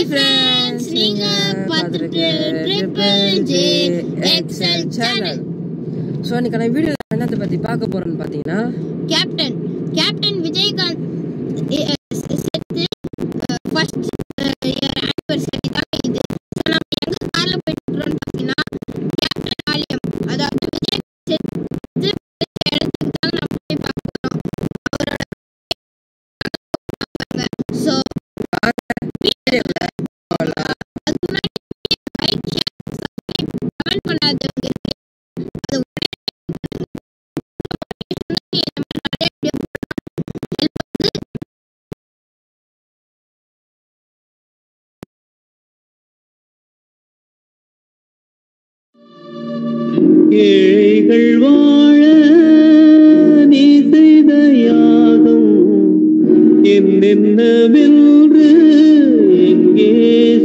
Hi friends, நீங்க பார்த்துட்டு triple J Excel channel. So இன்னைக்கான வீடியோ என்னத்தை பற்றி பார்க்க போகிறோன்னு பார்த்தீங்கன்னா, கேப்டன் விஜயகாந்த் சேர்த்து ஃபர்ஸ்ட் இயர் ஆனிவர்சரி தான் இது. ஸோ நம்ம எங்கே காரில் போயிட்டுருக்கோம்னு பார்த்தீங்கன்னா, கேப்டன் ஆலயம், அதாவது விஜய் சேர்த்து இடத்துக்கு தான் நம்ம போய் பார்க்குறோம். அவரோட ஸோ அதுக்கு முன்னாடி லைக், ஷேர், சப்ஸ்கிரைப், கமெண்ட் பண்ணாதவங்க அது ஏழைகள் வாழ நீ செய்த யாகம் என்னென்னவென்று எங்கே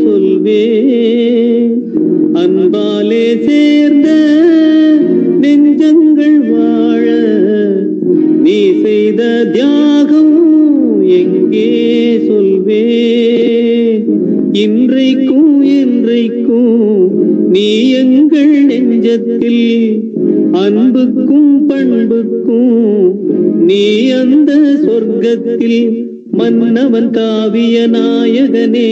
சொல்வே, அன்பாலே சேர்ந்த நெஞ்சங்கள் வாழ நீ செய்த தியாகம் எங்கே சொல்வே. இன்றைக்கும் என்றைக்கும் நீ எங்கள் நெஞ்சத்தில், அன்புக்கும் பண்புக்கும் நீ அந்த சொர்க்கத்தில். மன்னவன் காவிய நாயகனே,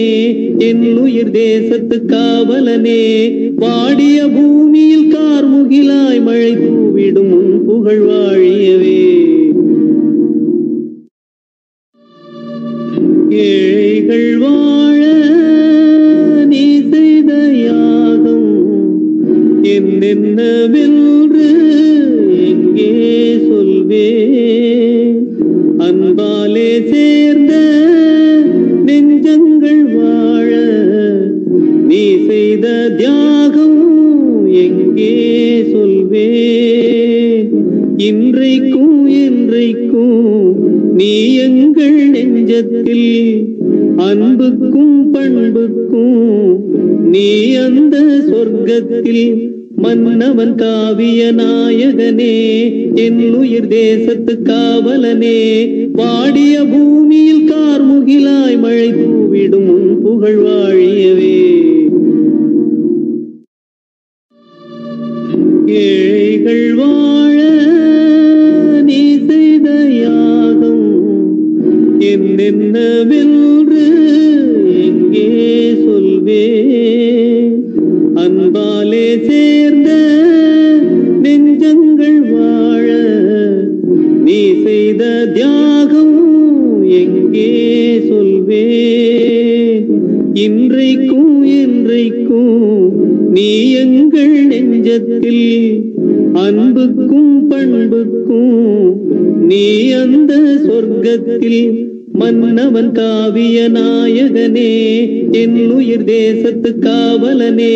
என் உயிர் தேசத்து காவலனே, வாடிய பூமியில் கார்முகிலாய் மழை தூவிடும் உன் புகழ் வாழியவே. ஏழைகள் வாழ நீ செய்த யாகம் என்னென்னவென்று எங்கே சொல்வே, அன்பாலே சேர்ந்த நெஞ்சங்கள் வாழ நீ செய்த தியாகம் எங்கே சொல்வே. இன்றைக்கும் என்றைக்கும் நீ எங்கள் நெஞ்சத்தில், அன்புக்கும் பண்புக்கும் நீ அந்த சொர்க்கத்தில். மன்னவன் காவிய நாயகனே, என் உயிர் தேசத்து காவலனே, வாடிய பூமியில் கார்முகிலாய் மழை தூவிடும் உன் புகழ் வாழியவே. ஏழைகள் வாழ நீ செய்த யாகம் என்னென்னவென்று எங்கே சொல்வே, அன்பாலே சேர்ந்த நெஞ்சங்கள் வாழ நீ செய்த தியாகம் எங்கே சொல்வே. இன்றைக்கும் என்றைக்கும் நீ எங்கள் நெஞ்சத்தில், அன்புக்கும் பண்புக்கும் நீ அந்த சொர்க்கத்தில். மன்னவன் காவிய நாயகனே, என் உயிர் தேசத்து காவலனே,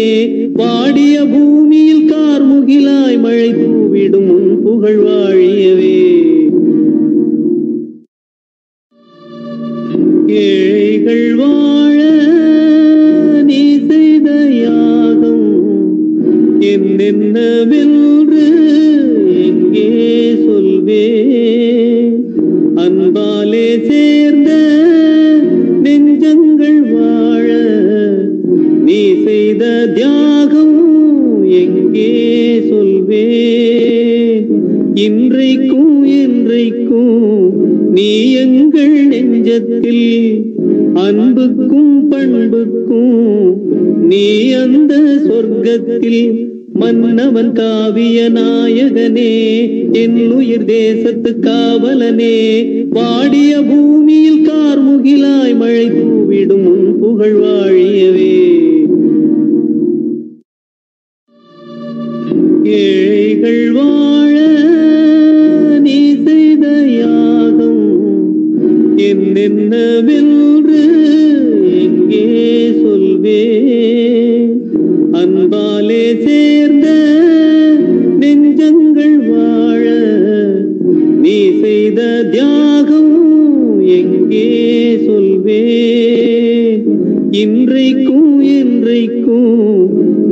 வாடிய பூமியில் கார்முகிலாய் மழை தூவிடும் உன் புகழ் வாழியவே. ஏழைகள் வாழ நீ செய்த யாகம் என்னென்னவென்று எங்கே சொல்வே, அன்பாலே சேர்ந்த நெஞ்சங்கள் வாழ நீ செய்த தியாகம் எங்கே சொல்வே. இன்றைக்கும் என்றைக்கும் நீ எங்கள் நெஞ்சத்தில், அன்புக்கும் பண்புக்கும் நீ அந்த சொர்க்கத்தில். மன்னவன் காவிய நாயகனே, என் உயிர் தேசத்து காவலனே, வாடிய பூமியில் கார்முகிலாய் மழை தூவிடும் உன் புகழ் வாழியவே. ஏழைகள் வாழ நீ செய்த யாகம் என்னென்னவென்று எங்கே சொல்வே, அன்பாலே சேர்ந்த நெஞ்சங்கள் வாழ நீ செய்த தியாகம் எங்கே சொல்வே. இன்றைக்கும் என்றைக்கும்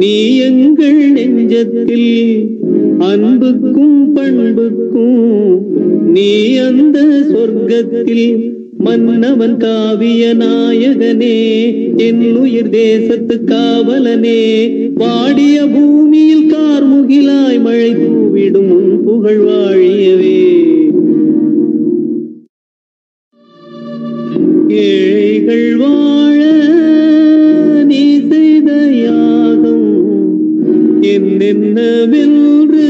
நீ எங்கள் நெஞ்சத்தில், அன்புக்கும் பண்புக்கும் நீ அந்த சொர்க்கத்தில். மன்னவன் காவிய நாயகனே என் உயிர் தேசத்து காவலனே வாடிய பூமியில் கார்முகிலாய் மழை தூவிடும் உன் புகழ் வாழியவே ஏழைகள் வாழ நீ செய்த யாகம் என்னென்னவென்று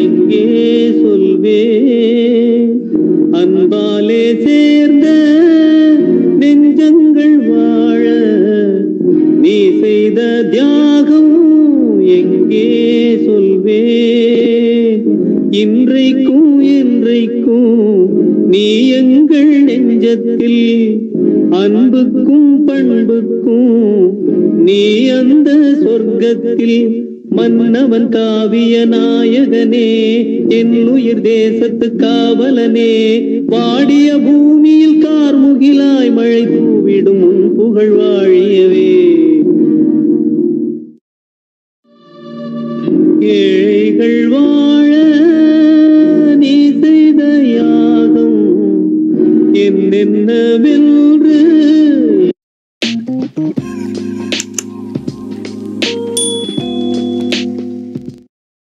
எங்கே சொல்வே அன்பாலே சேர்ந்த நெஞ்சங்கள் வாழ நீ செய்த தியாகம் எங்கே சொல்வே இன்றைக்கும் என்றைக்கும் நீ எங்கள் நெஞ்சத்தில் அன்புக்கும் பண்புக்கும் நீ அந்த சொர்க்கத்தில் மன்னவன் காவிய நாயகனே என் உயிர் தேசத்து காவலனே வாடிய பூமியில் கார்முகிலாய் மழை தூவிடும் உன் புகழ் வாழியவே ஏழைகள் வாழ நீ செய்த யாகம் என்னென்னவென்று